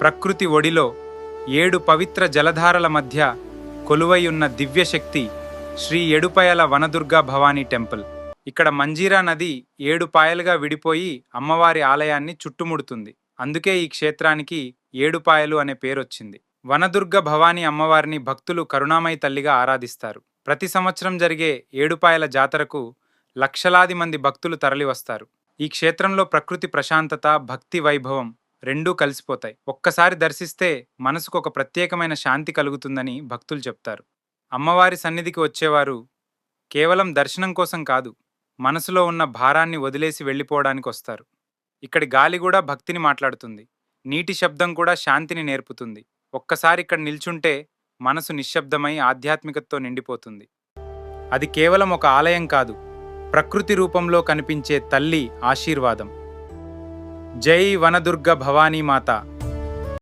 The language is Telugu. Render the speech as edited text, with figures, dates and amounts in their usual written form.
ప్రకృతి ఒడిలో 7 పవిత్ర జలధారల మధ్య కొలువైయున్న దివ్యశక్తి శ్రీ ఏడుపాయల వనదుర్గా భవానీ టెంపుల్. ఇక్కడ మంజీరా నది 7 పాయలుగా విడిపోయి అమ్మవారి ఆలయాన్ని చుట్టుముడుతుంది. అందుకే ఈ క్షేత్రానికి ఏడుపాయలు అనే పేరొచ్చింది. వనదుర్గ భవానీ అమ్మవారిని భక్తులు కరుణామయి తల్లిగా ఆరాధిస్తారు. ప్రతి సంవత్సరం జరిగే ఏడుపాయల జాతరకు లక్షలాది మంది భక్తులు తరలివస్తారు. ఈ క్షేత్రంలో ప్రకృతి ప్రశాంతత, భక్తి వైభవం రెండూ కలిసిపోతాయి. ఒక్కసారి దర్శిస్తే మనసుకు ఒక ప్రత్యేకమైన శాంతి కలుగుతుందని భక్తులు చెప్తారు. అమ్మవారి సన్నిధికి వచ్చేవారు కేవలం దర్శనం కోసం కాదు, మనసులో ఉన్న భారాన్ని వదిలేసి వెళ్ళిపోవడానికి వస్తారు. ఇక్కడి గాలి కూడా భక్తిని మాట్లాడుతుంది. నీటి శబ్దం కూడా శాంతిని నేర్పుతుంది. ఒక్కసారి ఇక్కడ నిల్చుంటే మనసు నిశ్శబ్దమై ఆధ్యాత్మికతతో నిండిపోతుంది. అది కేవలం ఒక ఆలయం కాదు, ప్రకృతి రూపంలో కనిపించే తల్లి ఆశీర్వాదం. జై వనదుర్గ భవానీ మాత.